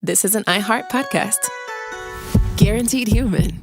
this is an iHeart podcast. Guaranteed human.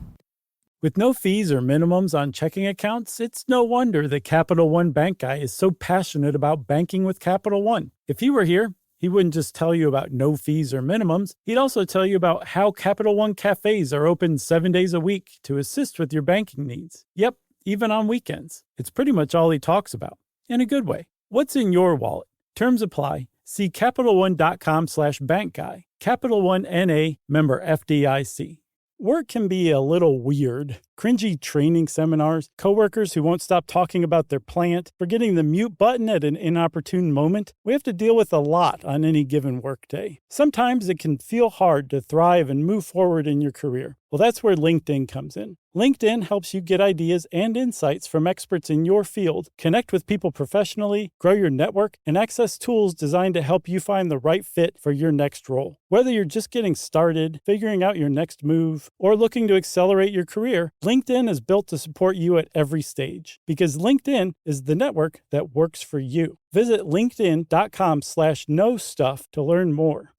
With no fees or minimums on checking accounts, it's no wonder that Capital One Bank Guy is so passionate about banking with Capital One. If he were here, he wouldn't just tell you about no fees or minimums. He'd also tell you about how Capital One cafes are open 7 days a week to assist with your banking needs. Yep, even on weekends. It's pretty much all he talks about, in a good way. What's in your wallet? Terms apply. See CapitalOne.com/bankguy. Capital One N.A., member FDIC. Work can be a little weird. Cringy training seminars, coworkers who won't stop talking about their plant, forgetting the mute button at an inopportune moment. We have to deal with a lot on any given workday. Sometimes it can feel hard to thrive and move forward in your career. Well, that's where LinkedIn comes in. LinkedIn helps you get ideas and insights from experts in your field, connect with people professionally, grow your network, and access tools designed to help you find the right fit for your next role. Whether you're just getting started, figuring out your next move, or looking to accelerate your career, LinkedIn is built to support you at every stage, because LinkedIn is the network that works for you. Visit linkedin.com/knowstuff to learn more.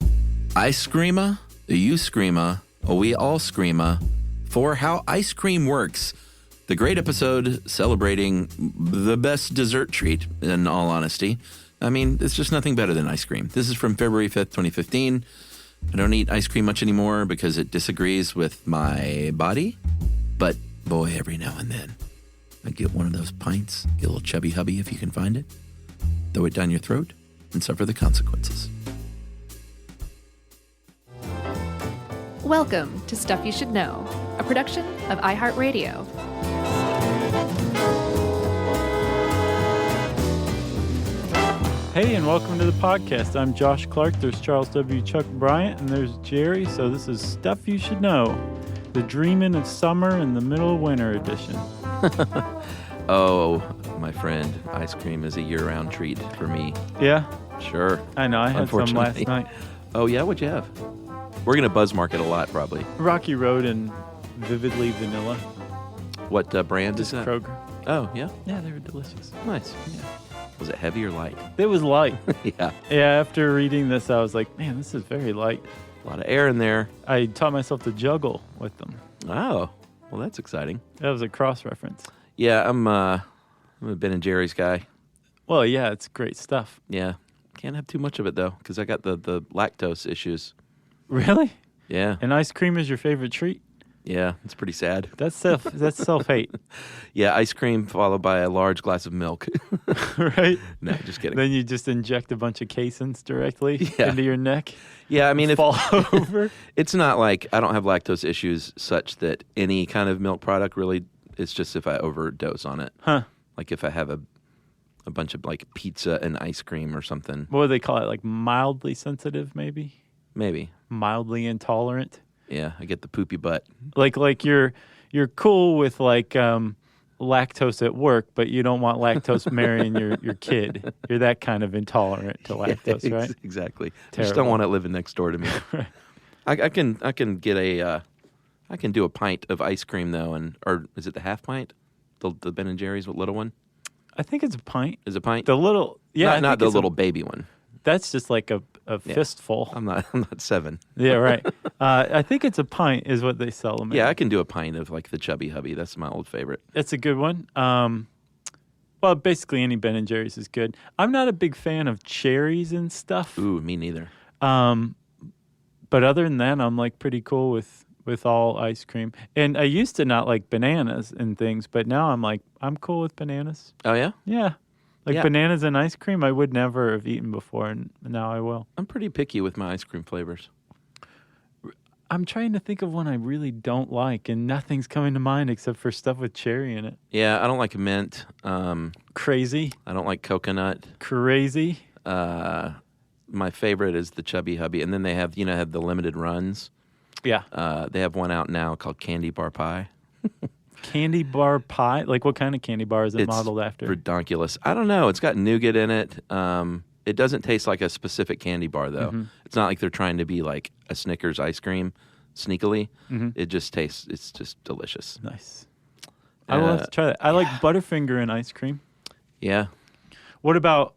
I screama, you screama, we all screama for how ice cream works. The great episode celebrating the best dessert treat, in all honesty. I mean, it's just nothing better than ice cream. This is from February 5th, 2015. I don't eat ice cream much anymore because it disagrees with my body. But boy, every now and then, I get one of those pints, get a little chubby hubby if you can find it, throw it down your throat, and suffer the consequences. Welcome to Stuff You Should Know, a production of iHeartRadio. Hey, and welcome to the podcast. I'm Josh Clark. There's Charles W. Chuck Bryant, and there's Jerry. So this is Stuff You Should Know, the Dreamin' of Summer in the Middle of Winter edition. Oh, my friend, ice cream is a year-round treat for me. Yeah? Sure. I know. I had some last night. Oh, yeah? What'd you have? We're going to buzz market a lot, probably. Rocky Road and Vividly Vanilla. What brand is that? Kroger. Oh, yeah? Yeah, they were delicious. Nice. Yeah. Was it heavy or light? It was light. Yeah. Yeah, after reading this, I was like, man, this is very light. A lot of air in there. I taught myself to juggle with them. Oh, well, that's exciting. That was a cross-reference. Yeah, I'm a Ben & Jerry's guy. Well, yeah, it's great stuff. Yeah. Can't have too much of it, though, because I got the lactose issues. Really? Yeah. And ice cream is your favorite treat? Yeah, it's pretty sad. That's self-hate. Yeah, ice cream followed by a large glass of milk. Right? No, just kidding. Then you just inject a bunch of caseins directly into your neck. Yeah, I mean, fall over. It's not like I don't have lactose issues such that any kind of milk product really, it's just if I overdose on it. Huh. Like if I have a bunch of like pizza and ice cream or something. What do they call it? Like mildly sensitive, maybe? Maybe. Mildly intolerant? Yeah, I get the poopy butt. Like you're cool with like lactose at work, but you don't want lactose marrying your kid. You're that kind of intolerant to lactose, Yeah, right? Exactly. Terrible. I just don't want it living next door to me. Right. I can get I can do a pint of ice cream though, or is it the half pint? The Ben & Jerry's little one? I think it's a pint. Is it a pint? The little, yeah. Not the little baby one. That's just like a fistful. I'm not 7. Yeah, right. I think it's a pint is what they sell them. Yeah, I can do a pint of like the Chubby Hubby. That's my old favorite. It's a good one. Well, basically any Ben & Jerry's is good. I'm not a big fan of cherries and stuff. Ooh, me neither. But other than that, I'm like pretty cool with all ice cream. And I used to not like bananas and things, but now I'm cool with bananas. Oh yeah? Yeah. Like bananas and ice cream, I would never have eaten before, and now I will. I'm pretty picky with my ice cream flavors. I'm trying to think of one I really don't like, and nothing's coming to mind except for stuff with cherry in it. Yeah, I don't like mint. Crazy. I don't like coconut. Crazy. My favorite is the Chubby Hubby, and then they have the limited runs. Yeah. They have one out now called Candy Bar Pie. Candy bar pie? Like what kind of candy bar is it modeled after? Redonkulous. I don't know. It's got nougat in it. It doesn't taste like a specific candy bar, though. Mm-hmm. It's not like they're trying to be like a Snickers ice cream sneakily. Mm-hmm. It just tastes, it's just delicious. Nice. I will have to try that. I like Butterfinger in ice cream. Yeah. What about,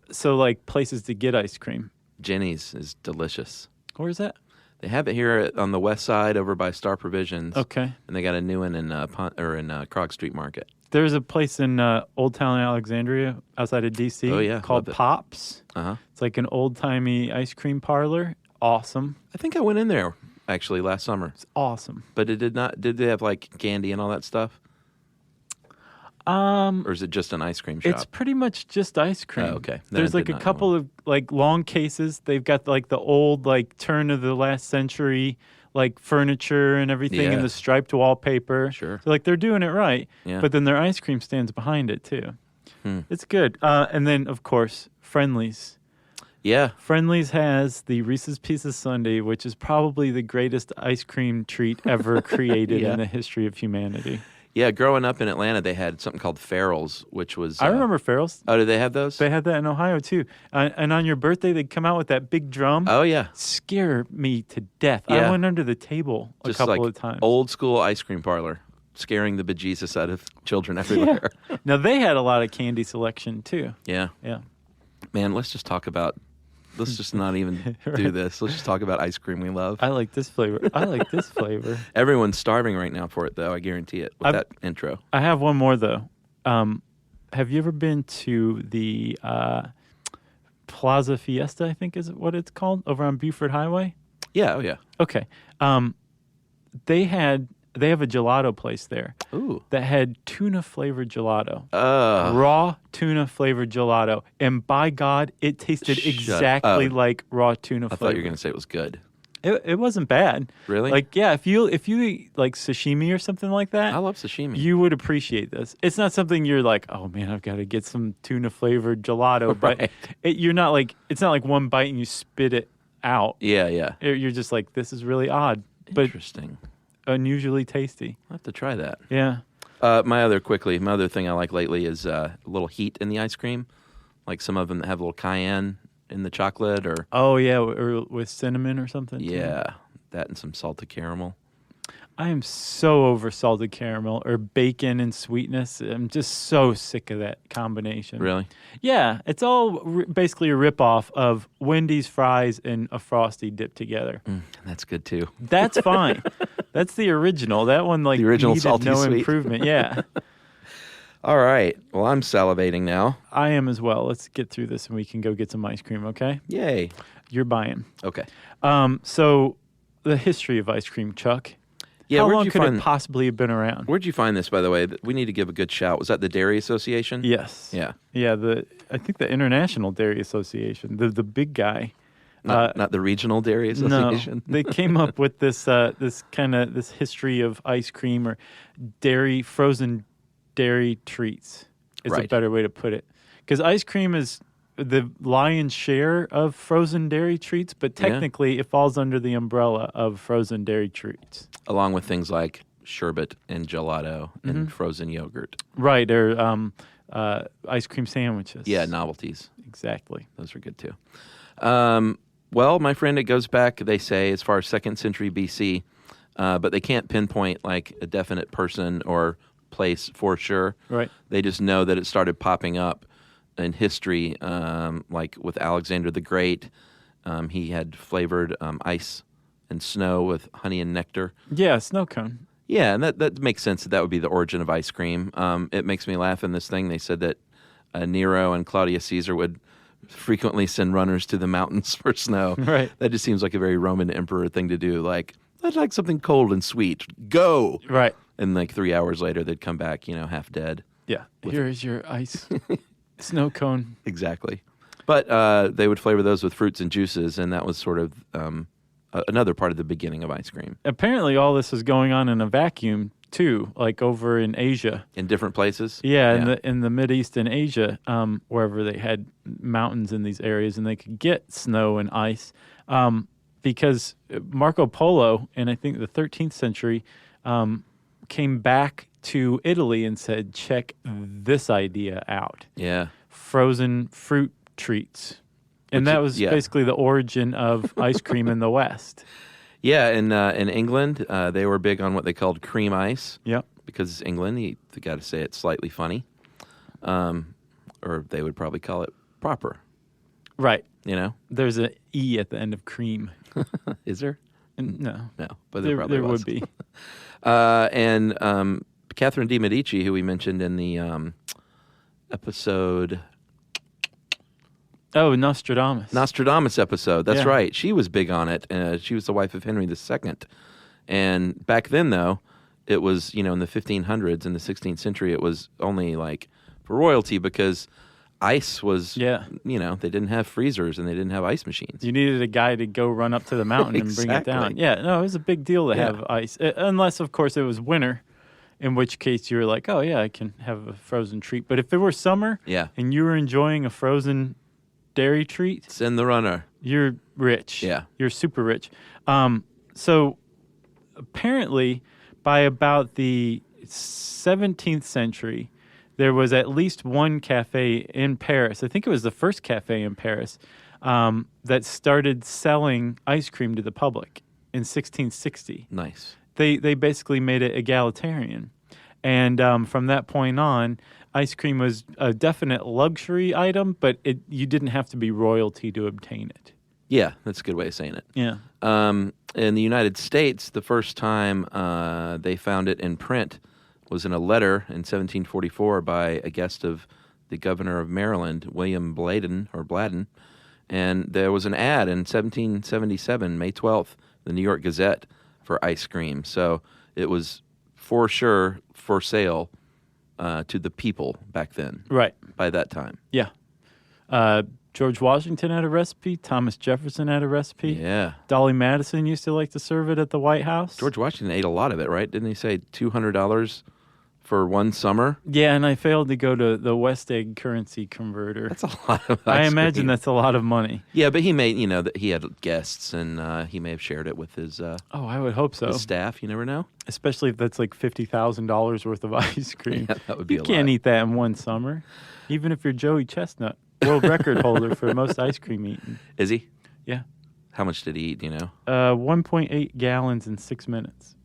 places to get ice cream? Jenny's is delicious. Where is that? They have it here on the west side over by Star Provisions. Okay. And they got a new one in Krog Street Market. There's a place in Old Town Alexandria outside of D.C. called Pops. Uh-huh. It's like an old-timey ice cream parlor. Awesome. I think I went in there, actually, last summer. It's awesome. But did they have, like, candy and all that stuff? Or is it just an ice cream shop? It's pretty much just ice cream. Oh, okay. There's like a couple of like long cases. They've got like the old like turn of the last century like furniture and everything and the striped wallpaper. Sure. So like they're doing it right. Yeah. But then their ice cream stands behind it too. It's good. And then of course, Friendly's. Yeah. Friendly's has the Reese's Pieces Sundae, which is probably the greatest ice cream treat ever created in the history of humanity. Yeah, growing up in Atlanta, they had something called Farrell's, which was... I remember Farrell's. Oh, did they have those? They had that in Ohio, too. And on your birthday, they'd come out with that big drum. Oh, yeah. Scare me to death. Yeah. I went under the table a couple of times. Old school ice cream parlor, scaring the bejesus out of children everywhere. Yeah. Now, they had a lot of candy selection, too. Yeah. Yeah. Man, let's just talk about... Let's just not even do this. Let's just talk about ice cream we love. I like this flavor. I like this flavor. Everyone's starving right now for it, though. I guarantee it with that intro. I have one more, though. Have you ever been to the Plaza Fiesta, I think is what it's called, over on Buford Highway? Yeah, oh yeah. Okay. They have a gelato place there. Ooh. That had tuna-flavored gelato. Uh. Raw tuna-flavored gelato. And by God, it tasted exactly like raw tuna flavor. I thought you were going to say it was good. It wasn't bad. Really? Like, yeah, if you eat like sashimi or something like that, I love sashimi. you would appreciate this. It's not something you're like, oh man, I've got to get some tuna-flavored gelato. But it's not like one bite and you spit it out. Yeah, yeah. You're just like, this is really odd. Interesting. But unusually tasty. I'll have to try that. Yeah. My other thing I like lately is a little heat in the ice cream. Like some of them that have a little cayenne in the chocolate or... Oh, yeah, or with cinnamon or something. Yeah, that and some salted caramel. I am so over salted caramel or bacon and sweetness. I'm just so sick of that combination. Really? Yeah, it's all basically a ripoff of Wendy's fries and a Frosty dipped together. That's good, too. That's fine. That's the original. That one, like, the original needed salty no sweet. improvement. Yeah. All right. Well, I'm salivating now. I am as well. Let's get through this and we can go get some ice cream, okay? Yay. You're buying. Okay. So the history of ice cream, Chuck. Yeah, How long could it possibly have been around? Where'd you find this, by the way? We need to give a good shout. Was that the Dairy Association? Yes. Yeah. Yeah, I think the International Dairy Association, the big guy. Not the Regional Dairy Association? No, they came up with this history of ice cream or frozen dairy treats is a better way to put it. Because ice cream is the lion's share of frozen dairy treats, but technically it falls under the umbrella of frozen dairy treats. Along with things like sherbet and gelato and frozen yogurt. Right, or ice cream sandwiches. Yeah, novelties. Exactly. Those are good too. Well, my friend, it goes back, they say, as far as 2nd century BC, but they can't pinpoint like a definite person or place for sure. Right. They just know that it started popping up in history, like with Alexander the Great. He had flavored ice and snow with honey and nectar. Yeah, snow cone. Yeah, and that makes sense that would be the origin of ice cream. It makes me laugh in this thing. They said that Nero and Claudius Caesar would frequently send runners to the mountains for snow. Right. That just seems like a very Roman emperor thing to do. Like, I'd like something cold and sweet. Go! Right. And like 3 hours later, they'd come back, half dead. Yeah. Here is your ice snow cone. Exactly. But they would flavor those with fruits and juices, and that was sort of another part of the beginning of ice cream. Apparently, all this was going on in a vacuum, too, like over in Asia. In different places? Yeah. In the Mideast and Asia, wherever they had mountains in these areas, and they could get snow and ice. Because Marco Polo, in I think the 13th century, came back to Italy and said, check this idea out. Yeah. Frozen fruit treats. And that was basically the origin of ice cream in the West. Yeah, in England, they were big on what they called cream ice. Yep. Because it's England, you got to say it's slightly funny. Or they would probably call it proper. Right. You know? There's an E at the end of cream. Is there? No, but there probably would was. be. And Catherine de' Medici, who we mentioned in the episode... Oh, Nostradamus episode. That's Yeah. right. She was big on it. She was the wife of Henry II. And back then, though, it was, in the 1500s, in the 16th century, it was only like for royalty because ice was, they didn't have freezers and they didn't have ice machines. You needed a guy to go run up to the mountain and bring it down. Exactly. Yeah, no, it was a big deal to have ice. Unless, of course, it was winter, in which case you were like, oh, yeah, I can have a frozen treat. But if it were summer and you were enjoying a frozen dairy treat, Send the runner. you're rich. Yeah. You're super rich. So apparently by about the 17th century, there was at least one cafe in Paris. I think it was the first cafe in Paris that started selling ice cream to the public in 1660. Nice. They basically made it egalitarian. And from that point on, ice cream was a definite luxury item, but you didn't have to be royalty to obtain it. Yeah, that's a good way of saying it. Yeah. In the United States, the first time they found it in print was in a letter in 1744 by a guest of the governor of Maryland, William Bladden. And there was an ad in 1777, May 12th, the New York Gazette, for ice cream. So it was for sure for sale to the people back then. Right. By that time. Yeah. George Washington had a recipe. Thomas Jefferson had a recipe. Yeah. Dolly Madison used to like to serve it at the White House. George Washington ate a lot of it, right? Didn't he say $200 for one summer? Yeah, and I failed to go to the West Egg currency converter. That's a lot of ice I imagine cream. that's a lot of money. Yeah, but he made, that he had guests, and he may have shared it with his I would hope so. his staff. You never know. Especially if that's like $50,000 worth of ice cream. Yeah, that would be you a can't lot. eat that in one summer, even if you're Joey Chestnut, world record holder for most ice cream eaten. Is he? Yeah. How much did he eat, do you know? 1.8 gallons in 6 minutes.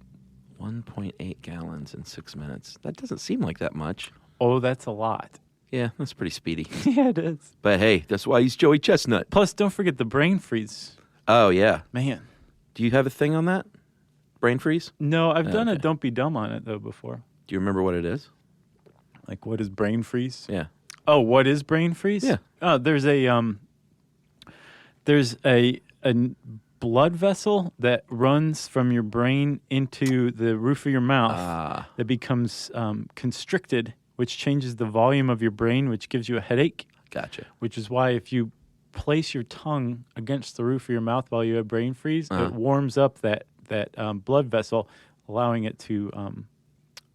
1.8 gallons in 6 minutes. That doesn't seem like that much. Oh, that's a lot. Yeah, that's pretty speedy. Yeah, it is. But hey, that's why he's Joey Chestnut. Plus, don't forget the brain freeze. Oh, yeah. Man. Do you have a thing on that? Brain freeze? No, I've done a Okay. don't be dumb on it, though, before. Do you remember what it is? Like, what is brain freeze? Yeah. Oh, what is brain freeze? Yeah. Oh, there's a blood vessel that runs from your brain into the roof of your mouth that becomes constricted, which changes the volume of your brain, which gives you a headache. Gotcha. Which is why if you place your tongue against the roof of your mouth while you have brain freeze, it warms up that blood vessel, allowing it to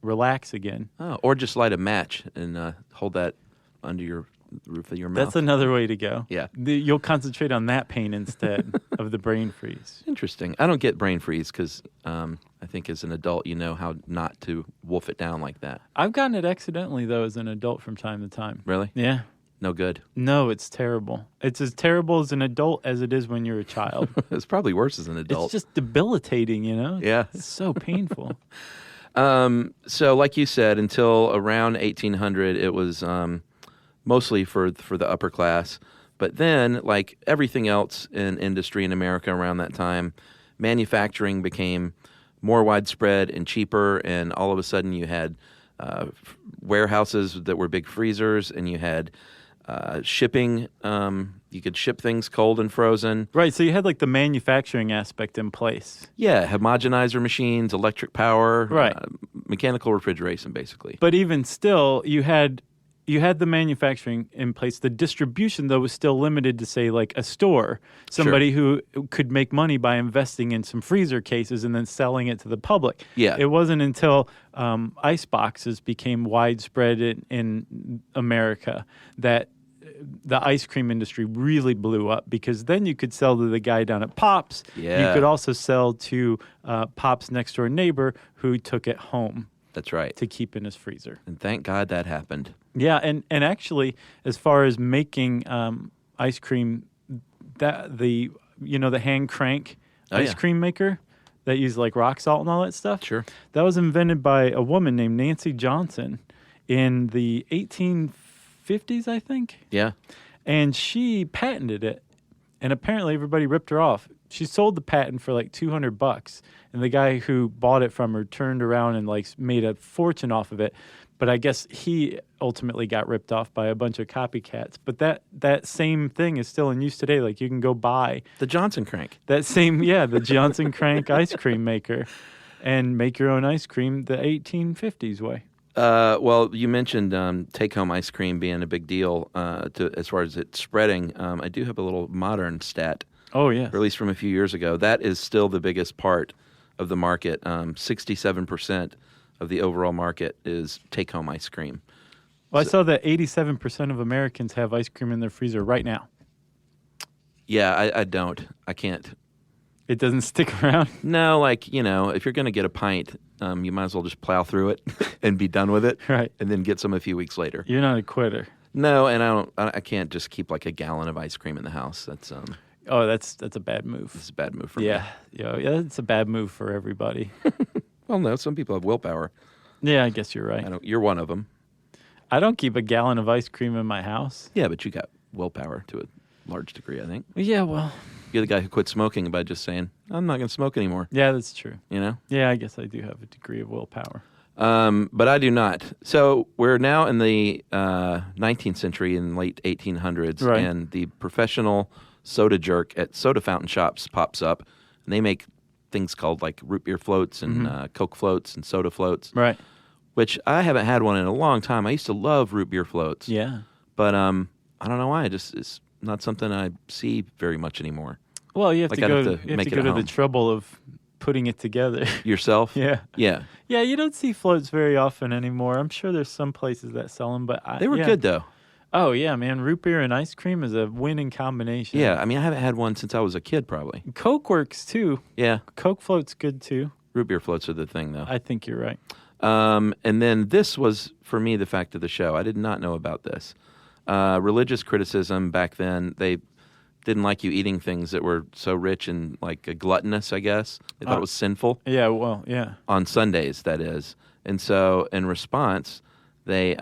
relax again. Oh, or just light a match and hold that under your roof of your mouth. That's another way to go. Yeah. You'll concentrate on that pain instead of the brain freeze. Interesting. I don't get brain freeze because I think as an adult you know how not to wolf it down like that. I've gotten it accidentally, though, as an adult from time to time. Really? Yeah. No good. No, it's terrible. It's as terrible as an adult as it is when you're a child. It's probably worse as an adult. It's just debilitating, you know? Yeah. It's so painful. So like you said, until around 1800, it was mostly for the upper class. But then, like everything else in industry in America around that time, manufacturing became more widespread and cheaper, and all of a sudden you had warehouses that were big freezers, and you had shipping. You could ship things cold and frozen. Right, so you had like the manufacturing aspect in place. Yeah, homogenizer machines, electric power, Right. Mechanical refrigeration, basically. But even still, you had the manufacturing in place. The distribution, though, was still limited to, say, like a store. Somebody who could make money by investing in some freezer cases and then selling it to the public. Yeah. It wasn't until ice boxes became widespread in America that the ice cream industry really blew up, because then you could sell to the guy down at Pop's. Yeah. You could also sell to Pop's next door neighbor who took it home That's right. to keep in his freezer. And thank God that happened. Yeah, and actually, as far as making ice cream, the hand crank ice cream maker that used like rock salt and all that stuff. Sure. That was invented by a woman named Nancy Johnson in the 1850s, I think. Yeah. And she patented it, and apparently everybody ripped her off she sold the patent for like $200, and the guy who bought it from her turned around and like made a fortune off of it. But I guess he ultimately got ripped off by a bunch of copycats. But that same thing is still in use today. Like you can go buy The Johnson crank. the Johnson Crank ice cream maker, and make your own ice cream the 1850s way. Well, you mentioned take-home ice cream being a big deal as far as it spreading. I do have a little modern stat, Oh yeah, released from a few years ago. That is still the biggest part of the market. 67% of the overall market is take-home ice cream. Well, I saw that 87% of Americans have ice cream in their freezer right now. Yeah, I don't. I can't. It doesn't stick around. No, like, if you're going to get a pint, you might as well just plow through it and be done with it. Right. And then get some a few weeks later. You're not a quitter. No, and I can't just keep like a gallon of ice cream in the house. That's Oh, that's a bad move. it's a bad move for me. Yeah, it's a bad move for everybody. Well, no, some people have willpower. Yeah, I guess you're right. You're one of them. I don't keep a gallon of ice cream in my house. Yeah, but you got willpower to a large degree, I think. Yeah, well, You're the guy who quit smoking by just saying, I'm not going to smoke anymore, yeah, that's true. you know? Yeah, I guess I do have a degree of willpower. But I do not. So we're now in the 19th century, in late 1800s, Right. and the professional soda jerk at soda fountain shops pops up, and they make things called like root beer floats and Coke floats and soda floats, Right. which I haven't had one in a long time. I used to love root beer floats, Yeah. but I don't know why. It's not something I see very much anymore. Well, you have Like, to I'd go. have to You have make to it go at to the home. trouble of putting it together. Yourself? Yeah. Yeah. Yeah, you don't see floats very often anymore. I'm sure there's some places that sell them, but They were yeah. good, though. Oh yeah, man, root beer and ice cream is a winning combination. Yeah, I mean, I haven't had one since I was a kid, probably. Coke works too. Yeah. Coke float's good too. Root beer floats are the thing, though. I think you're right. And then this was, for me, the fact of the show. I did not know about this. Religious criticism back then, they didn't like you eating things that were so rich and like gluttonous, I guess. They thought it was sinful. Yeah, well, yeah. On Sundays, that is. And so, in response, they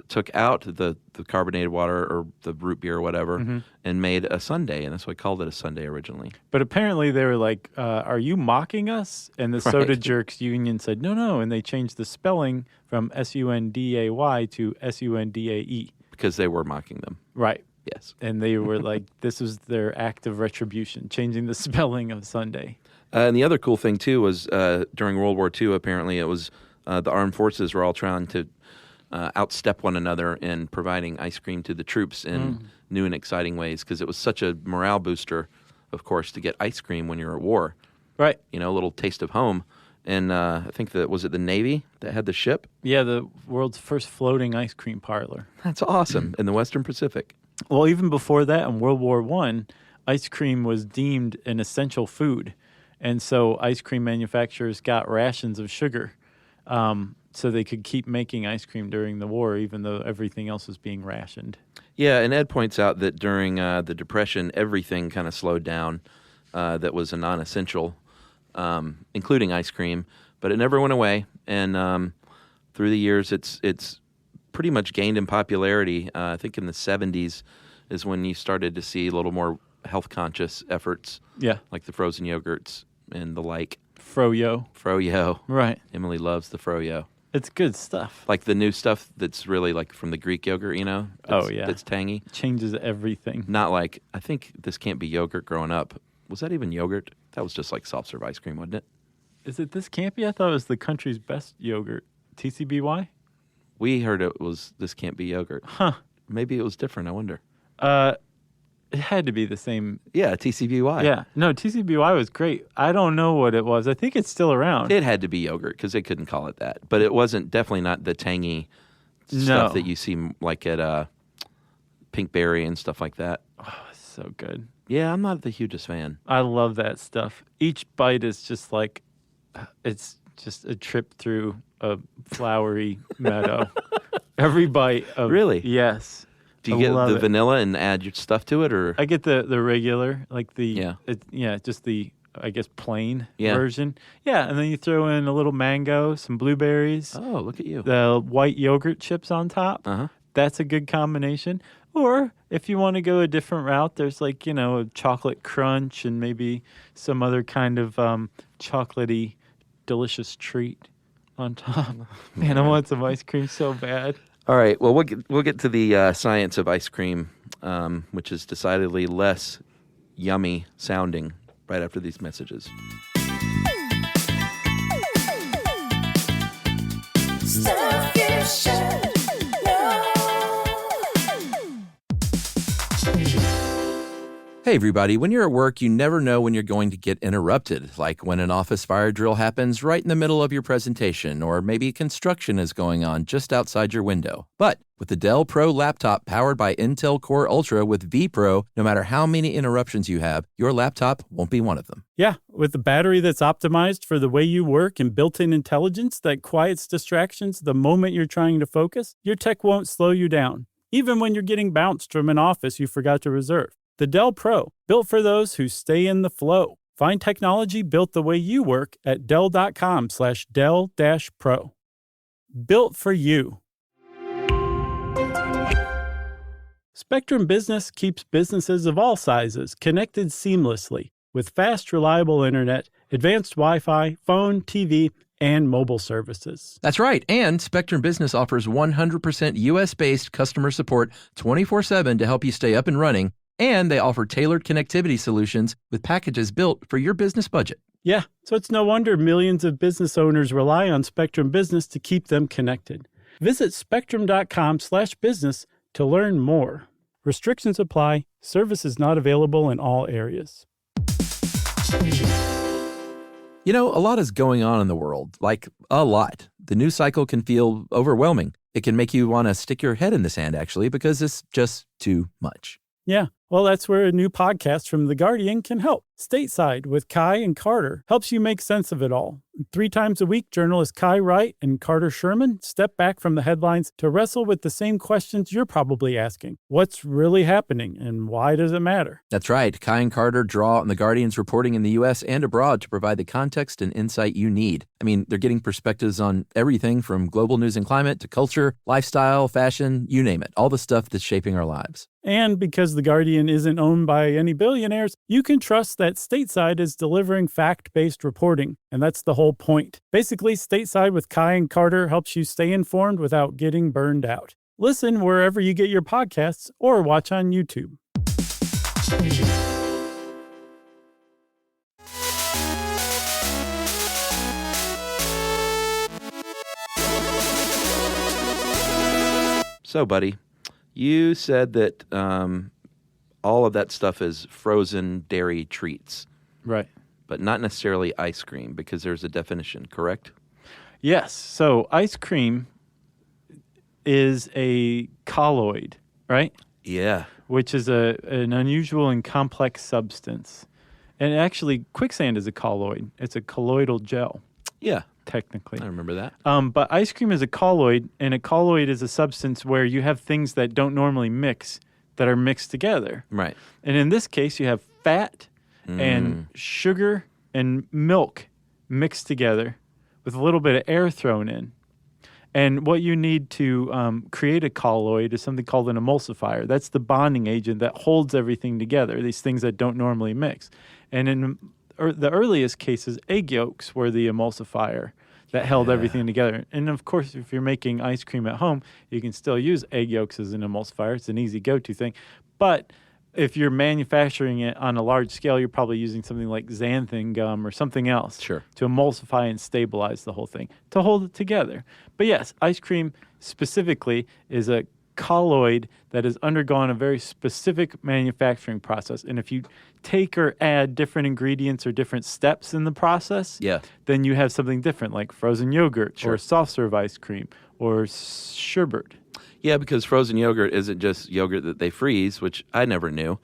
took out the carbonated water or the root beer or whatever and made a sundae, and that's why I called it a sundae originally. But apparently they were like, are you mocking us? And the Soda Jerks Union said, no. And they changed the spelling from S-U-N-D-A-Y to S-U-N-D-A-E. Because they were mocking them. Right. Yes. And they were like, this was their act of retribution, changing the spelling of Sunday. And the other cool thing, too, was during World War II, apparently, it was the armed forces were all trying to outstep one another in providing ice cream to the troops in new and exciting ways, because it was such a morale booster, of course, to get ice cream when you're at war. Right. You know, a little taste of home. And I think was it the Navy that had the ship? Yeah, the world's first floating ice cream parlor. That's awesome. In the Western Pacific. Well, even before that, in World War I, ice cream was deemed an essential food. And so ice cream manufacturers got rations of sugar so they could keep making ice cream during the war, even though everything else was being rationed. Yeah, and Ed points out that during the Depression, everything kind of slowed down that was a non-essential, including ice cream. But it never went away. And through the years, it's pretty much gained in popularity. I think in the 70s is when you started to see a little more health-conscious efforts. Yeah. Like the frozen yogurts and the like. Froyo. Froyo. Right. Emily loves the Froyo. It's good stuff. Like the new stuff that's really like from the Greek yogurt, you know? Oh, yeah. That's tangy. Changes everything. Not like, I think this can't be yogurt growing up. Was that even yogurt? That was just like soft-serve ice cream, wasn't it? Is it this campy? I thought it was the country's best yogurt. TCBY? We heard it was this can't be yogurt. Huh. Maybe it was different, I wonder. It had to be the same. Yeah, TCBY. Yeah. No, TCBY was great. I don't know what it was. I think it's still around. It had to be yogurt because they couldn't call it that. But it wasn't, definitely not the tangy stuff that you see like at Pinkberry and stuff like that. Oh, it's so good. Yeah, I'm not the hugest fan. I love that stuff. Each bite is just like, it's just a trip through a flowery meadow. Every bite of... Really? Yes. Do you I get love the it. vanilla and add your stuff to it, or? I get the regular, like the... Yeah. Just the, I guess, plain Yeah. version. Yeah, and then you throw in a little mango, some blueberries, Oh, look at you. the white yogurt chips on top. Uh-huh. That's a good combination. Or if you want to go a different route, there's like, a chocolate crunch and maybe some other kind of chocolatey, delicious treat on top. Man, I want some ice cream so bad. All right. Well, we'll get to the science of ice cream, which is decidedly less yummy sounding right after these messages. Stuff you should know. Hey, everybody. When you're at work, you never know when you're going to get interrupted, like when an office fire drill happens right in the middle of your presentation, or maybe construction is going on just outside your window. But with the Dell Pro laptop powered by Intel Core Ultra with vPro, no matter how many interruptions you have, your laptop won't be one of them. Yeah, with a battery that's optimized for the way you work and built-in intelligence that quiets distractions the moment you're trying to focus, your tech won't slow you down, even when you're getting bounced from an office you forgot to reserve. The Dell Pro, built for those who stay in the flow. Find technology built the way you work at Dell.com/Dell-Pro. Built for you. Spectrum Business keeps businesses of all sizes connected seamlessly with fast, reliable internet, advanced Wi-Fi, phone, TV, and mobile services. That's right. And Spectrum Business offers 100% U.S.-based customer support 24/7 to help you stay up and running. And they offer tailored connectivity solutions with packages built for your business budget. Yeah, so it's no wonder millions of business owners rely on Spectrum Business to keep them connected. Visit spectrum.com/business to learn more. Restrictions apply. Service is not available in all areas. You know, a lot is going on in the world, like a lot. The news cycle can feel overwhelming. It can make you want to stick your head in the sand, actually, because it's just too much. Yeah, well, that's where a new podcast from The Guardian can help. Stateside with Kai and Carter helps you make sense of it all. 3 times a week, journalists Kai Wright and Carter Sherman step back from the headlines to wrestle with the same questions you're probably asking. What's really happening and why does it matter? That's right. Kai and Carter draw on The Guardian's reporting in the U.S. and abroad to provide the context and insight you need. I mean, they're getting perspectives on everything from global news and climate to culture, lifestyle, fashion, you name it. All the stuff that's shaping our lives. And because The Guardian isn't owned by any billionaires, you can trust that Stateside is delivering fact-based reporting. And that's the whole point. Basically, Stateside with Kai and Carter helps you stay informed without getting burned out. Listen wherever you get your podcasts or watch on YouTube. So, buddy, you said that all of that stuff is frozen dairy treats. Right. But not necessarily ice cream, because there's a definition, correct? Yes. So ice cream is a colloid, right? Yeah. Which is an unusual and complex substance. And actually, quicksand is a colloid. It's a colloidal gel, Yeah. technically. I remember that. But ice cream is a colloid, and a colloid is a substance where you have things that don't normally mix that are mixed together. Right. And in this case, you have fat and sugar and milk mixed together with a little bit of air thrown in. And what you need to create a colloid is something called an emulsifier. That's the bonding agent that holds everything together, these things that don't normally mix. And in the earliest cases, egg yolks were the emulsifier that held everything together. And of course, if you're making ice cream at home, you can still use egg yolks as an emulsifier. It's an easy go-to thing. But if you're manufacturing it on a large scale, you're probably using something like xanthan gum or something else to emulsify and stabilize the whole thing, to hold it together. But yes, ice cream specifically is a colloid that has undergone a very specific manufacturing process. And if you take or add different ingredients or different steps in the process, then you have something different, like frozen yogurt or soft serve ice cream or sherbet. Yeah, because frozen yogurt isn't just yogurt that they freeze, which I never knew.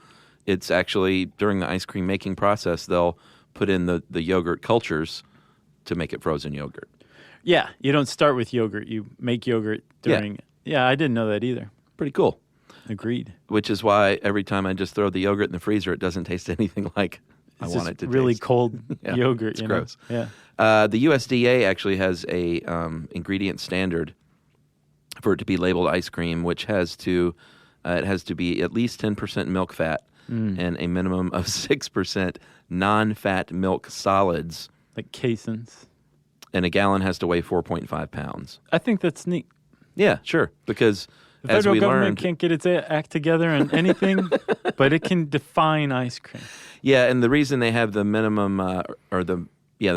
It's actually, during the ice cream making process, they'll put in the yogurt cultures to make it frozen yogurt. Yeah, you don't start with yogurt. You make yogurt during it. Yeah, I didn't know that either. Pretty cool. Agreed. Which is why every time I just throw the yogurt in the freezer, it doesn't taste anything like I want it to really taste. cold yogurt. It's gross. Yeah. The USDA actually has a ingredient standard for it to be labeled ice cream, which has to It has to be at least 10% milk fat and a minimum of 6% non-fat milk solids. Like caseins. And a gallon has to weigh 4.5 pounds. I think that's neat. Yeah, sure. Because The as federal we government learned, can't get its act together on anything, but it can define ice cream. yeah, and the reason they have the minimum the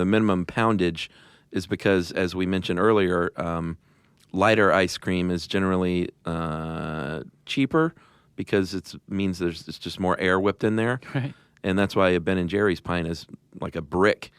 minimum poundage is because, as we mentioned earlier, lighter ice cream is generally cheaper because it means it's just more air whipped in there, Right. and that's why a Ben and Jerry's pint is like a brick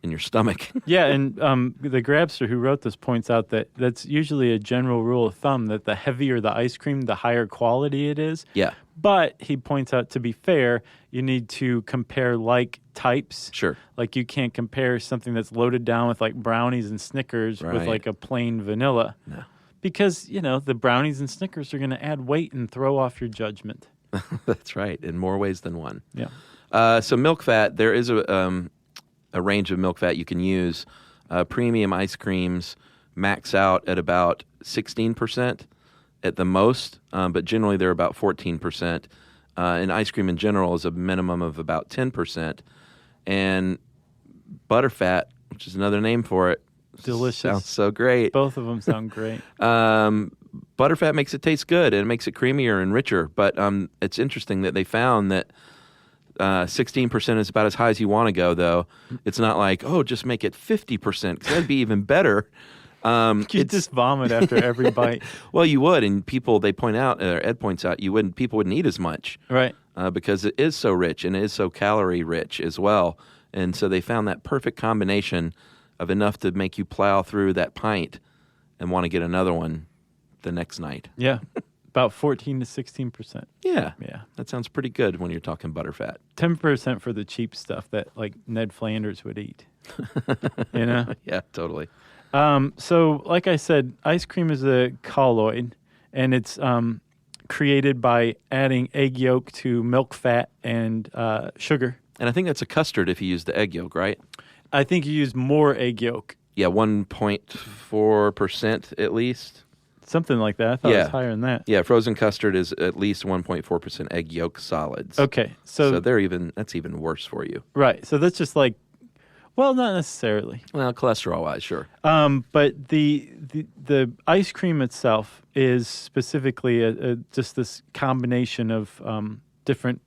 in your stomach. Yeah, and the Grabster who wrote this points out that that's usually a general rule of thumb that the heavier the ice cream, the higher quality it is. Yeah, But he points out, to be fair, you need to compare like types. sure. Like you can't compare something that's loaded down with like brownies and Snickers with Right. like a plain vanilla. No. Because, the brownies and Snickers are going to add weight and throw off your judgment. That's right, in more ways than one. Yeah. So milk fat, there is a range of milk fat you can use. Premium ice creams max out at about 16% at the most, but generally they're about 14%. And ice cream in general is a minimum of about 10%. And butterfat, which is another name for it, Delicious. sounds so great. Both of them sound great. Butterfat makes it taste good and it makes it creamier and richer. But it's interesting that they found that 16% is about as high as you want to go, though. It's not like, just make it 50%, because that'd be even better. You just vomit after every bite. Well, you would, and they point out, or Ed points out, people wouldn't eat as much. Right. Because it is so rich and it is so calorie rich as well. And so they found that perfect combination of enough to make you plow through that pint and want to get another one the next night. Yeah. About 14 to 16%. Yeah. Yeah. That sounds pretty good when you're talking butterfat. 10% for the cheap stuff that like Ned Flanders would eat. You know? Yeah, totally. So like I said, ice cream is a colloid, and it's created by adding egg yolk to milk fat and sugar. And I think that's a custard if you use the egg yolk, right? I think you use more egg yolk. Yeah, 1.4% at least. Something like that. I thought it was higher than that. Yeah, frozen custard is at least 1.4% egg yolk solids. Okay. So that's even worse for you. Right. So that's just like, well, not necessarily. Well, cholesterol-wise, sure. But the ice cream itself is specifically just this combination of different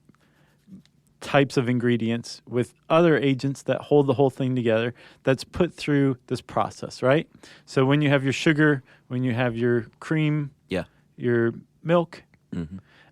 types of ingredients with other agents that hold the whole thing together, that's put through this process, right? So when you have your sugar, when you have your cream, your milk,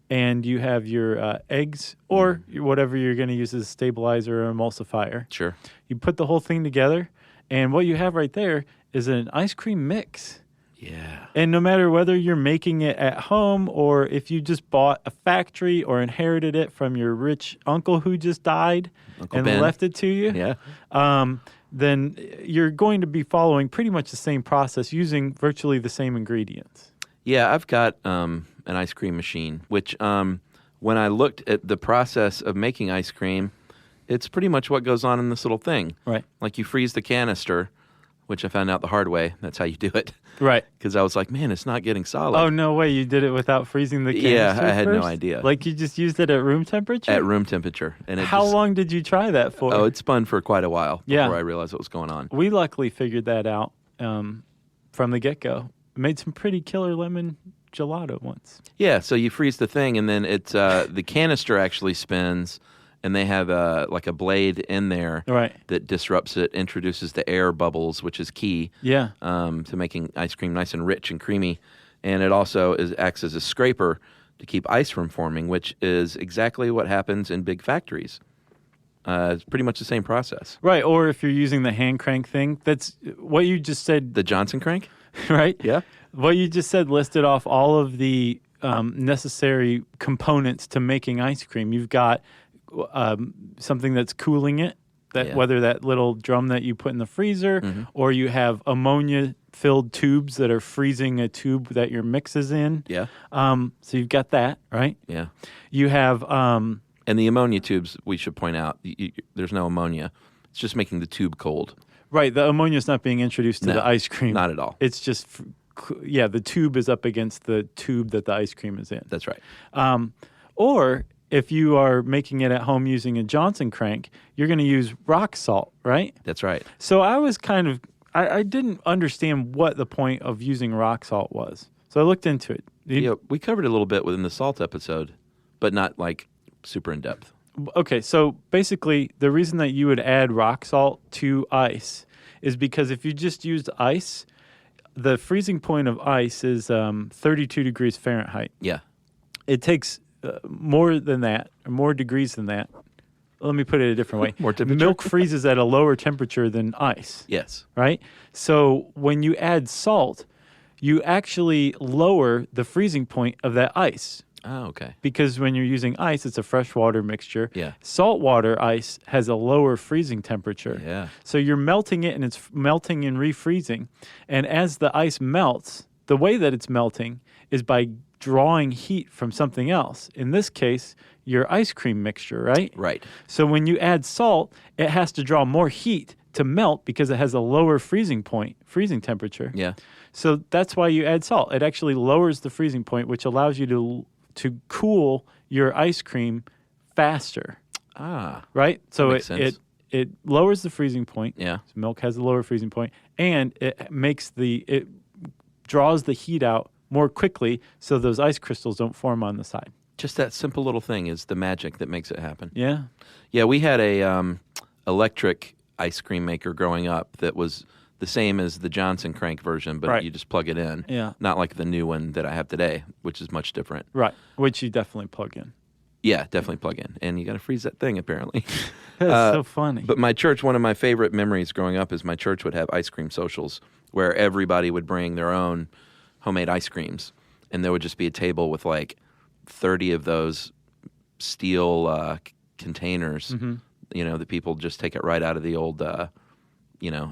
and you have your eggs or whatever you're going to use as a stabilizer or emulsifier. Sure. You put the whole thing together, and what you have right there is an ice cream mix. Yeah. And no matter whether you're making it at home or if you just bought a factory or inherited it from your rich uncle who just died Uncle Ben. left it to you, Yeah. then you're going to be following pretty much the same process using virtually the same ingredients. Yeah, I've got an ice cream machine, which when I looked at the process of making ice cream, it's pretty much what goes on in this little thing. Right. Like you freeze the canister, which I found out the hard way. That's how you do it. Right. Because I was like, man, it's not getting solid. Oh, no way. You did it without freezing the canister Yeah, I had no first? idea. Like you just used it at room temperature? At room temperature. And How long did you try that for? Oh, it spun for quite a while Yeah. before I realized what was going on. We luckily figured that out from the get-go. Made some pretty killer lemon gelato once. Yeah, so you freeze the thing, and then it's the canister actually spins, and they have like a blade in there Right. that disrupts it, introduces the air bubbles, which is key Yeah. to making ice cream nice and rich and creamy. And it also acts as a scraper to keep ice from forming, which is exactly what happens in big factories. It's pretty much the same process. Right, or if you're using the hand crank thing, that's what you just said, The Johnson crank? right? Yeah. What you just said listed off all of the necessary components to making ice cream. You've got something that's cooling it, whether that little drum that you put in the freezer, or you have ammonia-filled tubes that are freezing a tube that your mix is in. Yeah. So you've got that, right? Yeah. You have... And the ammonia tubes, we should point out, there's no ammonia. It's just making the tube cold. Right, the ammonia is not being introduced to No, the ice cream. not at all. It's just the tube is up against the tube that the ice cream is in. That's right. Or if you are making it at home using a Johnson crank, you're going to use rock salt, right? That's right. So I was I didn't understand what the point of using rock salt was. So I looked into it. Yeah, we covered it a little bit within the salt episode, but not like super in depth. Okay, so basically the reason that you would add rock salt to ice is because if you just used ice, the freezing point of ice is 32 degrees Fahrenheit. Yeah. It takes more than that, or more degrees than that. Let me put it a different way. More temperature? Milk freezes at a lower temperature than ice. Yes. Right? So when you add salt, you actually lower the freezing point of that ice. Oh, okay. Because when you're using ice, it's a freshwater mixture. Yeah. Saltwater ice has a lower freezing temperature. Yeah. So you're melting it and it's melting and refreezing. And as the ice melts, the way that it's melting is by drawing heat from something else. In this case, your ice cream mixture, right? Right. So when you add salt, it has to draw more heat to melt because it has a lower freezing temperature. Yeah. So that's why you add salt. It actually lowers the freezing point, which allows you to cool your ice cream faster. Ah. Right? So makes sense. it lowers the freezing point. Yeah. So milk has a lower freezing point, and it draws the heat out more quickly so those ice crystals don't form on the side. Just that simple little thing is the magic that makes it happen. Yeah. Yeah, we had a electric ice cream maker growing up that was the same as the Johnson crank version, but Right. you just plug it in. Yeah. Not like the new one that I have today, which is much different. Right. Which you definitely plug in. Yeah, definitely plug in. And you got to freeze that thing, apparently. That's so funny. But my church, one of my favorite memories growing up is my church would have ice cream socials where everybody would bring their own homemade ice creams. And there would just be a table with like 30 of those steel containers, that people just take it right out of the old,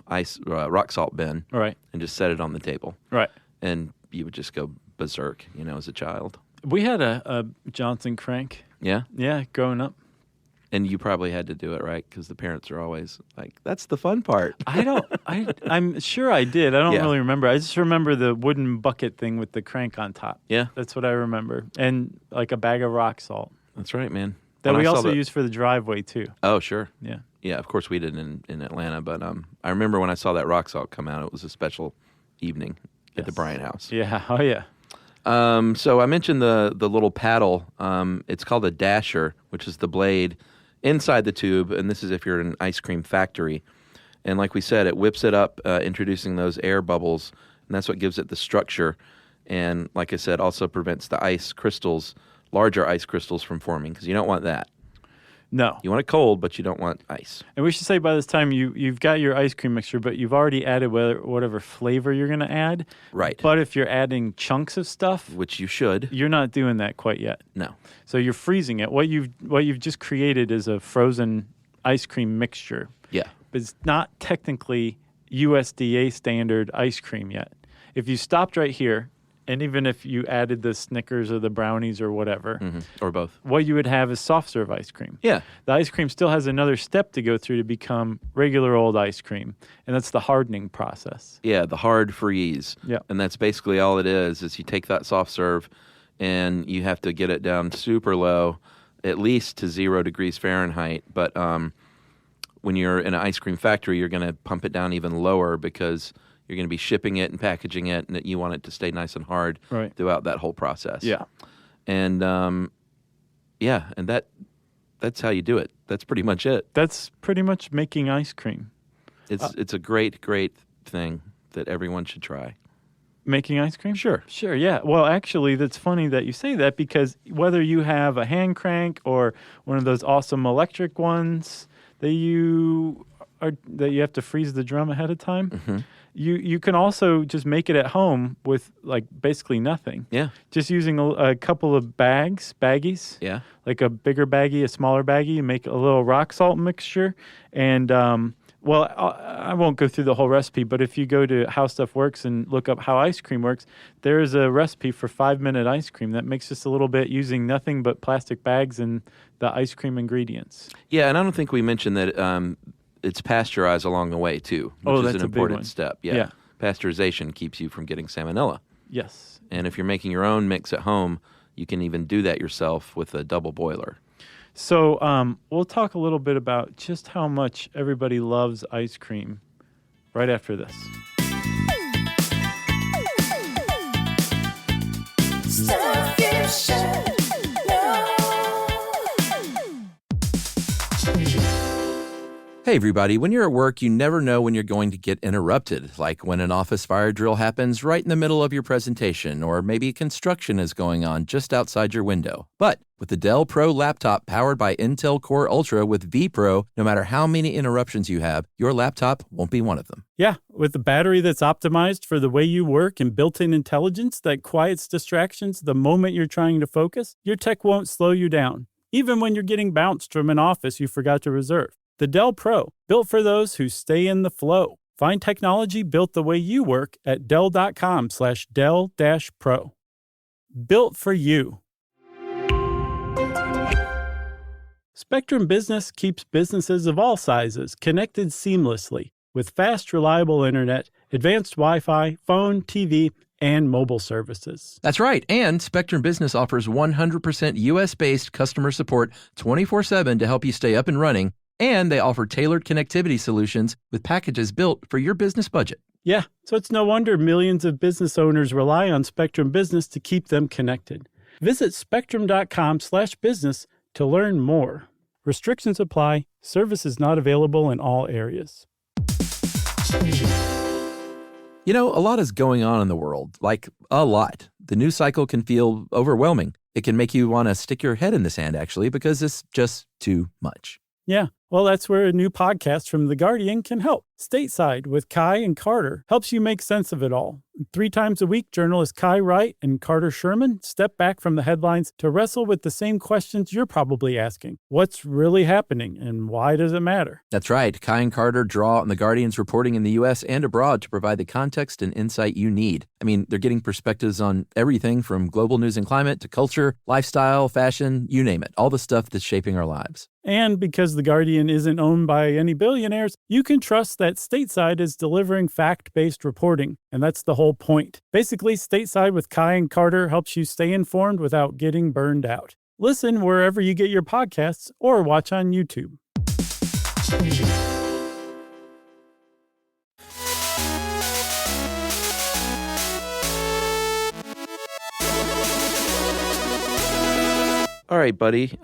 ice rock salt bin Right. and just set it on the table. Right. And you would just go berserk, as a child. We had a Johnson crank. Yeah? Yeah, growing up. And you probably had to do it, right? Because the parents are always like, that's the fun part. I'm sure I did. I don't Yeah. really remember. I just remember the wooden bucket thing with the crank on top. Yeah. That's what I remember. And like a bag of rock salt That's right, man. that When we I saw also the- used for the driveway too. Oh, sure. Yeah. Yeah, of course we did in Atlanta. But I remember when I saw that rock salt come out, it was a special evening at the Bryant house. Yeah. Oh, yeah. So I mentioned the little paddle. It's called a dasher, which is the blade inside the tube, and this is if you're in an ice cream factory. And like we said, it whips it up, introducing those air bubbles, and that's what gives it the structure. And like I said, also prevents the larger ice crystals from forming, because you don't want that. No. You want it cold, but you don't want ice. And we should say by this time you've got your ice cream mixture, but you've already added whatever flavor you're going to add. Right. But if you're adding chunks of stuff, Which you should. you're not doing that quite yet. No. So you're freezing it. What you've just created is a frozen ice cream mixture. Yeah. But it's not technically USDA standard ice cream yet. If you stopped right here, and even if you added the Snickers or the brownies or whatever, Or both. what you would have is soft serve ice cream. Yeah. The ice cream still has another step to go through to become regular old ice cream, and that's the hardening process. Yeah, the hard freeze. Yeah. And that's basically all it is you take that soft serve and you have to get it down super low, at least to 0 degrees Fahrenheit. But when you're in an ice cream factory, you're going to pump it down even lower because you're going to be shipping it and packaging it, and you want it to stay nice and hard Right. throughout that whole process. Yeah. And and that's how you do it. That's pretty much it. That's pretty much making ice cream. It's a great, great thing that everyone should try. Making ice cream? Sure. Sure, yeah. Well, actually, that's funny that you say that because whether you have a hand crank or one of those awesome electric ones that you have to freeze the drum ahead of time, you can also just make it at home with like basically nothing. Yeah. Just using a couple of baggies. Yeah. Like a bigger baggie, a smaller baggie, you make a little rock salt mixture. And, I won't go through the whole recipe, but if you go to How Stuff Works and look up how ice cream works, there is a recipe for 5-minute ice cream that makes just a little bit using nothing but plastic bags and the ice cream ingredients. Yeah, and I don't think we mentioned that it's pasteurized along the way, too, which is that's an a big important one. step. Yeah. pasteurization keeps you from getting salmonella. Yes. And if you're making your own mix at home, you can even do that yourself with a double boiler. So we'll talk a little bit about just how much everybody loves ice cream right after this. Stuff you should know. Hey, everybody. When you're at work, you never know when you're going to get interrupted, like when an office fire drill happens right in the middle of your presentation, or maybe construction is going on just outside your window. But with the Dell Pro laptop powered by Intel Core Ultra with vPro, no matter how many interruptions you have, your laptop won't be one of them. Yeah, with a battery that's optimized for the way you work and built-in intelligence that quiets distractions the moment you're trying to focus, your tech won't slow you down, even when you're getting bounced from an office you forgot to reserve. The Dell Pro, built for those who stay in the flow. Find technology built the way you work at Dell.com/Dell-Pro. Built for you. Spectrum Business keeps businesses of all sizes connected seamlessly with fast, reliable internet, advanced Wi-Fi, phone, TV, and mobile services. That's right. And Spectrum Business offers 100% US-based customer support 24/7 to help you stay up and running. And they offer tailored connectivity solutions with packages built for your business budget. Yeah, so it's no wonder millions of business owners rely on Spectrum Business to keep them connected. Visit spectrum.com/business to learn more. Restrictions apply. Services not available in all areas. You know, a lot is going on in the world, like a lot. The news cycle can feel overwhelming. It can make you want to stick your head in the sand, actually, because it's just too much. Yeah, well, that's where a new podcast from The Guardian can help. Stateside with Kai and Carter helps you make sense of it all. 3 times a week, journalists Kai Wright and Carter Sherman step back from the headlines to wrestle with the same questions you're probably asking. What's really happening and why does it matter? That's right. Kai and Carter draw on The Guardian's reporting in the U.S. and abroad to provide the context and insight you need. I mean, they're getting perspectives on everything from global news and climate to culture, lifestyle, fashion, you name it. All the stuff that's shaping our lives. And because The Guardian isn't owned by any billionaires, you can trust that Stateside is delivering fact-based reporting. And that's the whole point. Basically, Stateside with Kai and Carter helps you stay informed without getting burned out. Listen wherever you get your podcasts or watch on YouTube. All right, buddy.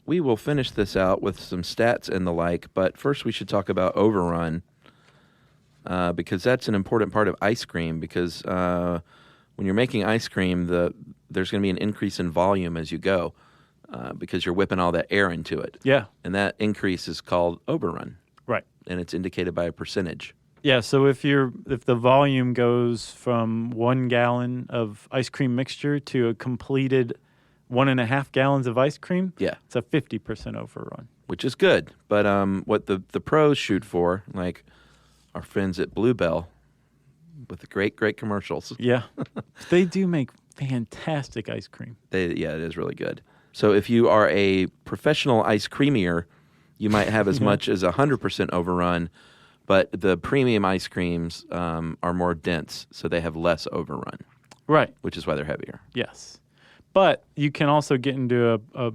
We will finish this out with some stats and the like, but first we should talk about overrun because that's an important part of ice cream because when you're making ice cream, there's going to be an increase in volume as you go because you're whipping all that air into it. Yeah. And that increase is called overrun. Right. And it's indicated by a percentage. Yeah, so if the volume goes from 1 gallon of ice cream mixture to a completed 1.5 gallons of ice cream, Yeah. it's a 50% overrun. Which is good. But what the pros shoot for, like our friends at Bluebell with the great commercials. Yeah. They do make fantastic ice cream. It is really good. So if you are a professional ice creamier, you might have as much as 100% overrun, but the premium ice creams are more dense, so they have less overrun. Right. Which is why they're heavier. Yes. But you can also get into a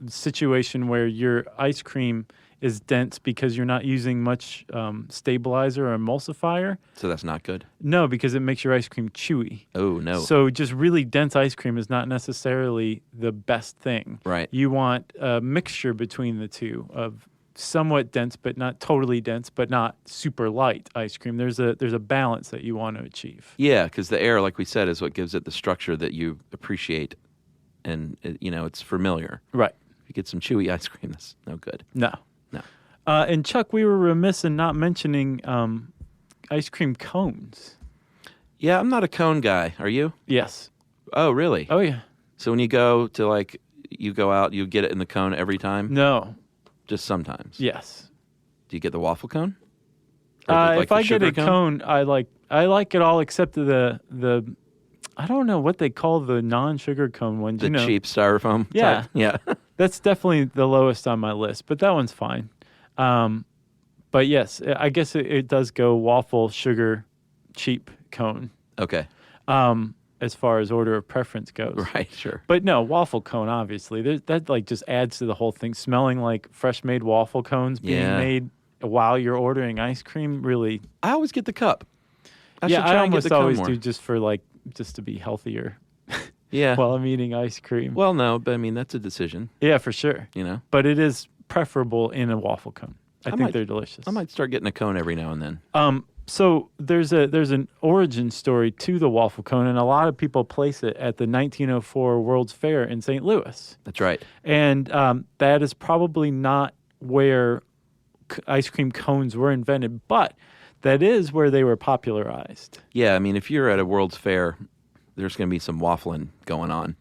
situation where your ice cream is dense because you're not using much stabilizer or emulsifier. So that's not good? No, because it makes your ice cream chewy. Oh, no. So just really dense ice cream is not necessarily the best thing. Right. You want a mixture between the two of somewhat dense, but not totally dense, but not super light ice cream. There's a balance that you want to achieve. Yeah, because the air, like we said, is what gives it the structure that you appreciate, and it's familiar. Right. If you get some chewy ice cream, that's no good. No. No. And Chuck, we were remiss in not mentioning ice cream cones. Yeah, I'm not a cone guy. Are you? Yes. Oh, really? Oh, yeah. So when you go to you go out, you get it in the cone every time? No. Just sometimes? Yes. Do you get the waffle cone? If I get a cone, I like it all except the I don't know what they call the non-sugar cone ones. The cheap styrofoam Yeah. type? Yeah. That's definitely the lowest on my list, but that one's fine. But But yes, I guess it does go waffle, sugar, cheap cone. Okay. As far as order of preference goes. Right, sure. But no, waffle cone, obviously. That like just adds to the whole thing. Smelling like fresh made waffle cones being made while you're ordering ice cream, really. I always get the cup. I almost always do just to be healthier. Yeah. While I'm eating ice cream. Well, no, but I mean, that's a decision. Yeah, for sure. You know? But it is preferable in a waffle cone. I think they're delicious. I might start getting a cone every now and then. So there's an origin story to the waffle cone, and a lot of people place it at the 1904 World's Fair in St. Louis. That's right. And that is probably not where ice cream cones were invented, but that is where they were popularized. Yeah, I mean, if you're at a World's Fair, there's going to be some waffling going on,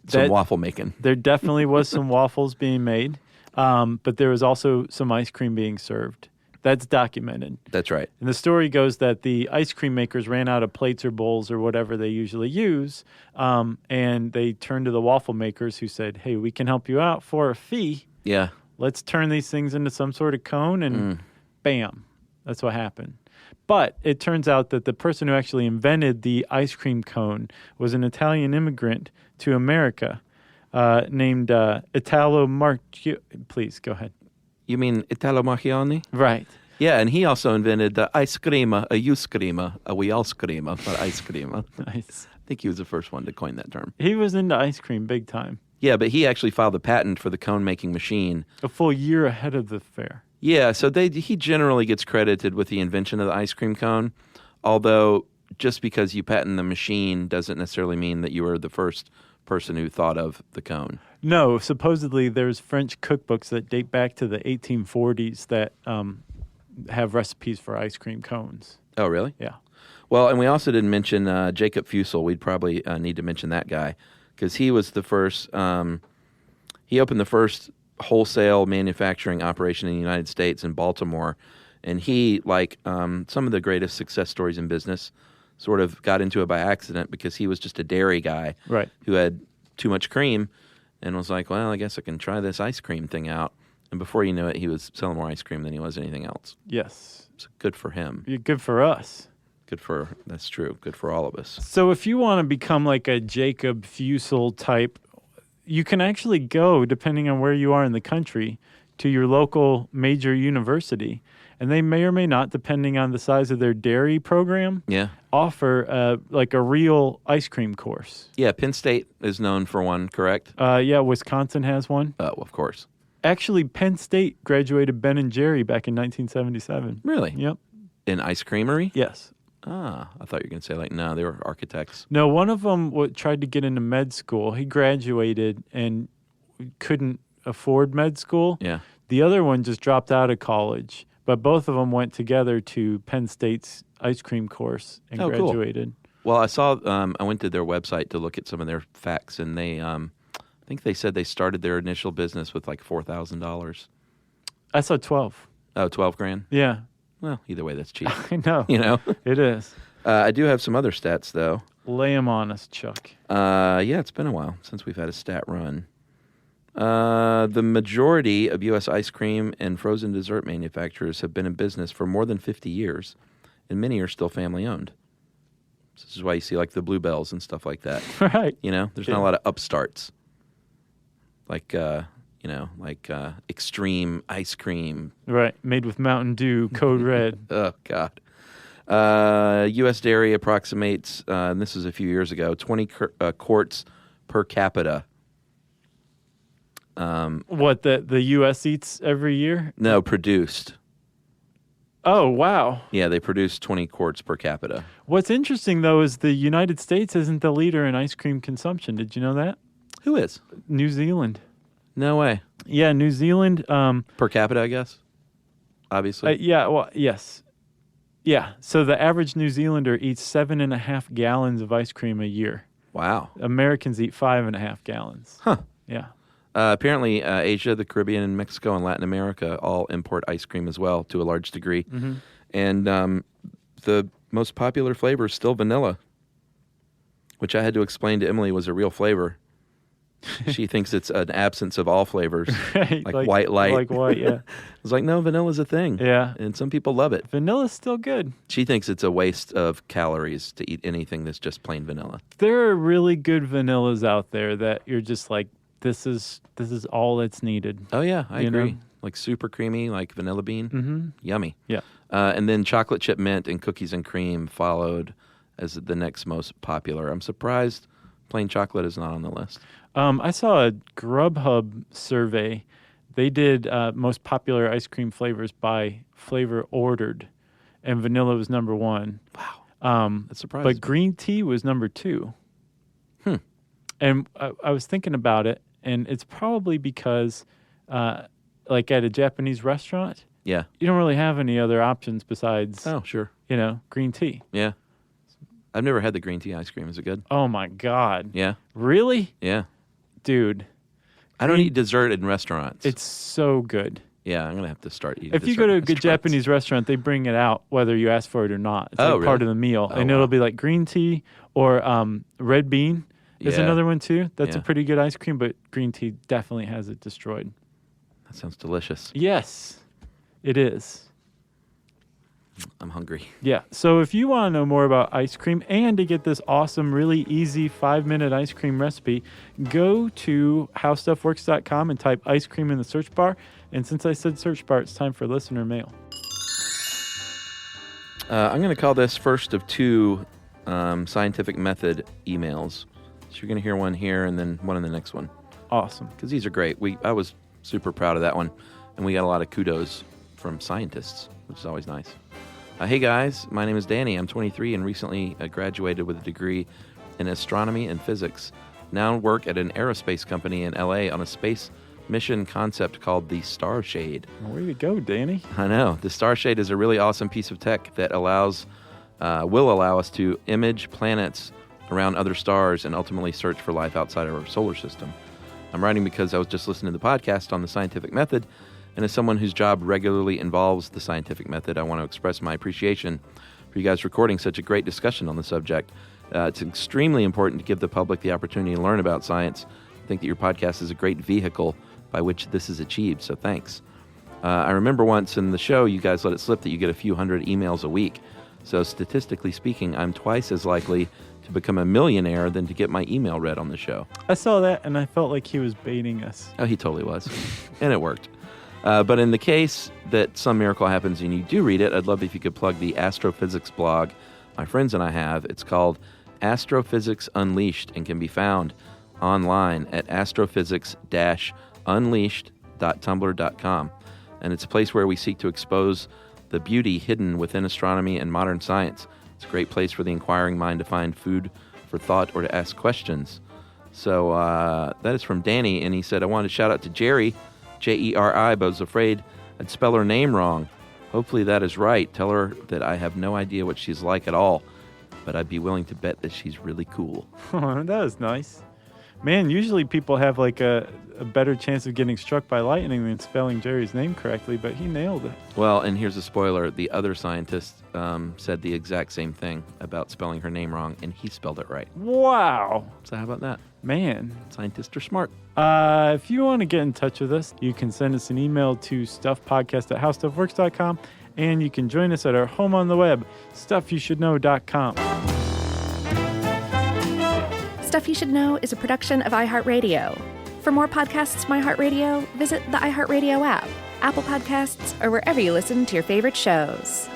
some waffle making. There definitely was some waffles being made, but there was also some ice cream being served. That's documented. That's right. And the story goes that the ice cream makers ran out of plates or bowls or whatever they usually use, and they turned to the waffle makers who said, hey, we can help you out for a fee. Yeah. Let's turn these things into some sort of cone, and bam, that's what happened. But it turns out that the person who actually invented the ice cream cone was an Italian immigrant to America named Italo Marchi. Please, go ahead. You mean Italo Marchioni? Right. Yeah, and he also invented the ice creama, a you screama, a we all screama, but ice creama. Nice. I think he was the first one to coin that term. He was into ice cream big time. Yeah, but he actually filed the patent for the cone-making machine. A full year ahead of the fair. Yeah, so he generally gets credited with the invention of the ice cream cone, although just because you patent the machine doesn't necessarily mean that you were the first person who thought of the cone. No, supposedly there's French cookbooks that date back to the 1840s that have recipes for ice cream cones. Oh, really? Yeah. Well, and we also didn't mention Jacob Fussell. We'd probably need to mention that guy because he was the first. He opened the first wholesale manufacturing operation in the United States in Baltimore, and he, like some of the greatest success stories in business, sort of got into it by accident because he was just a dairy guy who had too much cream and was like, well, I guess I can try this ice cream thing out. And before you knew it, he was selling more ice cream than he was anything else. Yes. So good for him. Good for us. That's true. Good for all of us. So if you want to become like a Jacob Fussell type, you can actually go, depending on where you are in the country, to your local major university. And they may or may not, depending on the size of their dairy program, offer like a real ice cream course. Yeah, Penn State is known for one, correct? Yeah, Wisconsin has one. Oh, of course. Actually, Penn State graduated Ben and Jerry back in 1977. Really? Yep. In ice creamery? Yes. Ah, I thought you were going to say, like, no, they were architects. No, one of them tried to get into med school. He graduated and couldn't afford med school. Yeah. The other one just dropped out of college. But both of them went together to Penn State's ice cream course and graduated. Cool. Well, I saw, I went to their website to look at some of their facts, and they, I think they said they started their initial business with like $4,000. I saw 12. Oh, 12 grand? Yeah. Well, either way, that's cheap. I know. You know? It is. I do have some other stats, though. Lay them on us, Chuck. Yeah, it's been a while since we've had a stat run. The majority of U.S. ice cream and frozen dessert manufacturers have been in business for more than 50 years, and many are still family-owned. This is why you see, like, the Bluebells and stuff like that. Right. You know, there's not a lot of upstarts. Like, extreme ice cream. Right. Made with Mountain Dew, Code Red. Oh, God. U.S. dairy approximates, and this is a few years ago, 20 quarts per capita. What, the U.S. eats every year? No, produced. Oh, wow. Yeah, they produce 20 quarts per capita. What's interesting, though, is the United States isn't the leader in ice cream consumption. Did you know that? Who is? New Zealand. No way. Yeah, New Zealand. Per capita, I guess? Obviously. Yeah, well, yes. Yeah, so the average New Zealander eats 7.5 gallons of ice cream a year. Wow. Americans eat 5.5 gallons. Huh. Yeah. Apparently, Asia, the Caribbean, and Mexico and Latin America all import ice cream as well to a large degree. Mm-hmm. And the most popular flavor is still vanilla, which I had to explain to Emily was a real flavor. She thinks it's an absence of all flavors, Right, like white light. Like white, yeah. It's like, no, vanilla's a thing. Yeah. And some people love it. Vanilla's still good. She thinks it's a waste of calories to eat anything that's just plain vanilla. There are really good vanillas out there that you're just like, this is all that's needed. Oh, yeah, I You agree. know? Like super creamy, like vanilla bean. Mm-hmm. Yummy. Yeah. And then chocolate chip mint and cookies and cream followed as the next most popular. I'm surprised plain chocolate is not on the list. I saw a Grubhub survey. They did most popular ice cream flavors by flavor ordered, and vanilla was number 1. Wow. That's surprising. But green tea was number 2. And I was thinking about it, and it's probably because, like at a Japanese restaurant, Yeah. you don't really have any other options besides, Oh, sure. green tea. Yeah. I've never had the green tea ice cream. Is it good? Oh my God. Yeah. Really? Yeah. Dude, I don't eat dessert in restaurants. it's so good. Yeah, I'm going to have to start eating If you dessert go to a in good restaurants. Japanese restaurant, they bring it out whether you ask for it or not. It's Oh, like part really? of the meal. Oh, And wow. it'll be like green tea or red bean is Yeah. another one too. That's a Yeah. pretty good ice cream, but green tea definitely has it destroyed. That sounds delicious. Yes, it is. I'm hungry. Yeah. So if you want to know more about ice cream and to get this awesome, really easy 5-minute ice cream recipe, go to howstuffworks.com and type ice cream in the search bar. And since I said search bar, it's time for listener mail. I'm going to call this first of 2 scientific method emails. So you're going to hear one here and then one in the next one. Awesome. Because these are great. I was super proud of that one. And we got a lot of kudos from scientists, which is always nice. Hey guys, my name is Danny. I'm 23 and recently graduated with a degree in astronomy and physics. Now work at an aerospace company in LA on a space mission concept called the Starshade. Way to go, Danny. I know. The Starshade is a really awesome piece of tech that will allow us to image planets around other stars and ultimately search for life outside of our solar system. I'm writing because I was just listening to the podcast on the scientific method, and as someone whose job regularly involves the scientific method, I want to express my appreciation for you guys recording such a great discussion on the subject. It's extremely important to give the public the opportunity to learn about science. I think that your podcast is a great vehicle by which this is achieved, so thanks. I remember once in the show, you guys let it slip that you get a few hundred emails a week. So statistically speaking, I'm twice as likely to become a millionaire than to get my email read on the show. I saw that and I felt like he was baiting us. Oh, he totally was. And it worked. But in the case that some miracle happens and you do read it, I'd love if you could plug the astrophysics blog my friends and I have. It's called Astrophysics Unleashed and can be found online at astrophysics-unleashed.tumblr.com. And it's a place where we seek to expose the beauty hidden within astronomy and modern science. It's a great place for the inquiring mind to find food for thought or to ask questions. So that is from Danny, and he said, I wanted to shout out to Jerry, Jeri, but I was afraid I'd spell her name wrong. Hopefully that is right. Tell her that I have no idea what she's like at all, but I'd be willing to bet that she's really cool. Oh, that was nice. Man, usually people have like a better chance of getting struck by lightning than spelling Jerry's name correctly, but he nailed it. Well, and here's a spoiler. The other scientist said the exact same thing about spelling her name wrong, and he spelled it right. Wow. So how about that? Man. Scientists are smart. If you want to get in touch with us, you can send us an email to stuffpodcast@howstuffworks.com, and you can join us at our home on the web, stuffyoushouldknow.com. Stuff You Should Know is a production of iHeartRadio. For more podcasts from iHeartRadio, visit the iHeartRadio app, Apple Podcasts, or wherever you listen to your favorite shows.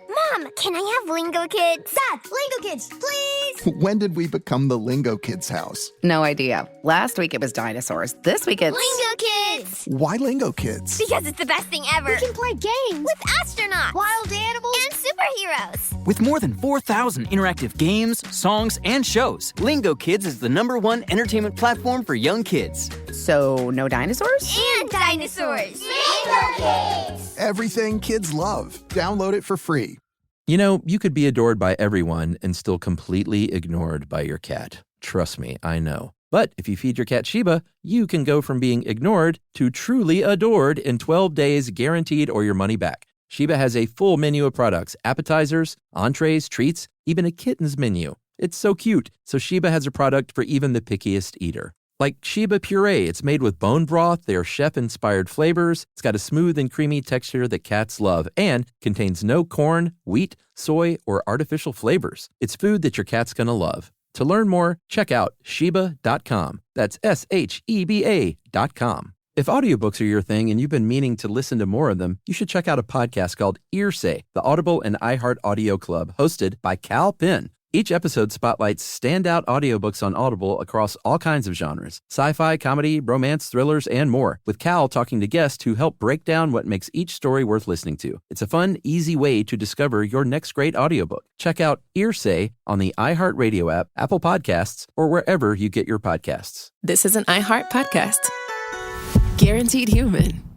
Mom, can I have Lingo Kids? Dad, Lingo Kids, please! When did we become the Lingo Kids house? No idea. Last week it was dinosaurs. This week it's... Lingo Kids! Why Lingo Kids? Because it's the best thing ever. We can play games With astronauts. wild animals, And superheroes. With more than 4,000 interactive games, songs, and shows, Lingo Kids is the #1 entertainment platform for young kids. So, no dinosaurs? And dinosaurs. Lingo Kids! Everything kids love. Download it for free. You know, you could be adored by everyone and still completely ignored by your cat. Trust me, I know. But if you feed your cat Sheba, you can go from being ignored to truly adored in 12 days guaranteed or your money back. Sheba has a full menu of products, appetizers, entrees, treats, even a kitten's menu. It's so cute, so Sheba has a product for even the pickiest eater. Like Sheba Puree, it's made with bone broth, they are chef-inspired flavors, it's got a smooth and creamy texture that cats love, and contains no corn, wheat, soy, or artificial flavors. It's food that your cat's gonna love. To learn more, check out sheba.com. That's SHEBA.com. If audiobooks are your thing and you've been meaning to listen to more of them, you should check out a podcast called Earsay, the Audible and iHeart Audio Club, hosted by Cal Penn. Each episode spotlights standout audiobooks on Audible across all kinds of genres: sci-fi, comedy, romance, thrillers, and more, with Cal talking to guests who help break down what makes each story worth listening to. It's a fun, easy way to discover your next great audiobook. Check out Earsay on the iHeartRadio app, Apple Podcasts, or wherever you get your podcasts. This is an iHeart podcast. Guaranteed human.